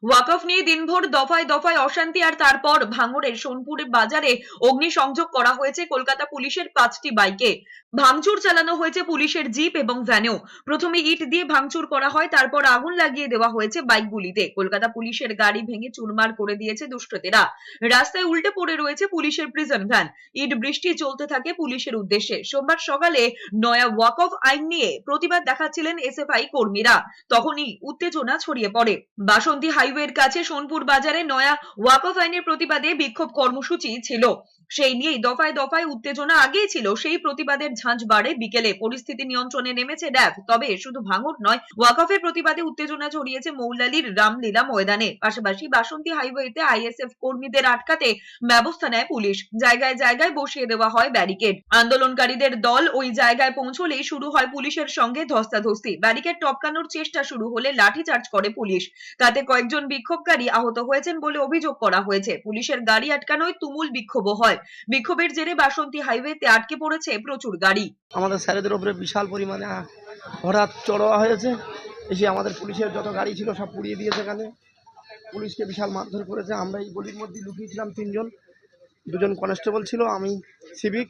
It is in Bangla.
ওয়াকফ নিয়ে দিনভর দফায় দফায় অশান্তি আর তারপর ভাঙড়ের সোনপুরের বাজারে অগ্নিসংযোগ করা হয়েছে কলকাতা পুলিশের 5টি বাইকে। ভাঙচুর চালানো হয়েছে পুলিশের জিপ এবং ভ্যানেও। প্রথমে ইট দিয়ে ভাঙচুর করা হয়, তারপর আগুন লাগিয়ে দেওয়া হয়েছে বাইকগুলিতে। কলকাতা পুলিশের গাড়ি ভেঙে চুরমার করে দিয়েছে দুষ্কৃতীরা। রাস্তায় উল্টে পড়ে রয়েছে পুলিশের প্রিজন ভ্যান। ইট বৃষ্টি চলতে থাকে পুলিশের উদ্দেশ্যে। সোমবার সকালে নয়া ওয়াকফ আইন নিয়ে প্রতিবাদ দেখাচ্ছিলেন এসএফআই কর্মীরা। তখনই উত্তেজনা ছড়িয়ে পড়ে। বাসন্তী হাইওয়ের কাছে সোনপুর বাজারে নয়া ওয়াকফ আইনের প্রতিবাদে বিক্ষোভ কর্মসূচি ছিল। সেই নিয়েই দফায় দফায় উত্তেজনা আগেই ছিল, সেই প্রতিবাদের ঝাঁঝ বাড়ে বিকেলে। পরিস্থিতি নিয়ন্ত্রণে নেমেছে র‍্যাব। তবে শুধু ভাঙড় নয়, ওয়াকফের প্রতিবাদে উত্তেজনা ছড়িয়েছে মৌলালির রামলীলা ময়দানে। পাশাপাশি বাসন্তী হাইওয়েতে আইএসএফ কর্মীদের আটকাতে ব্যবস্থা নেয় পুলিশ। জায়গায় জায়গায় বসিয়ে দেওয়া হয় ব্যারিকেড। আন্দোলনকারীদের দল ওই জায়গায় পৌঁছলেই শুরু হয় পুলিশের সঙ্গে ধস্তাধস্তি। ব্যারিকেড টপকানোর চেষ্টা শুরু হলে লাঠিচার্জ করে পুলিশ। তাতে কয়েকজন বিক্ষোভকারী আহত হয়েছেন বলে অভিযোগ করা হয়েছে। পুলিশের গাড়ি আটকানোয় তুমুল বিক্ষোভও হয়। বিক্ষোভের জেরে বাসন্তী হাইওয়েতে আটকে পড়েছে প্রচুর গাড়ি। আমাদের স্যারেদের উপরে বিশাল পরিমাণে হঠাৎ চড়া হয়েছে, এসে আমাদের পুলিশের যত গাড়ি ছিল সব পুড়িয়ে দিয়েছে। এখানে পুলিশকে বিশাল মারধর করেছে। আমরা এই গলির মধ্যে লুকিয়েছিলাম, 3 জন, 2 জন কনস্টেবল ছিল, আমি সিভিক।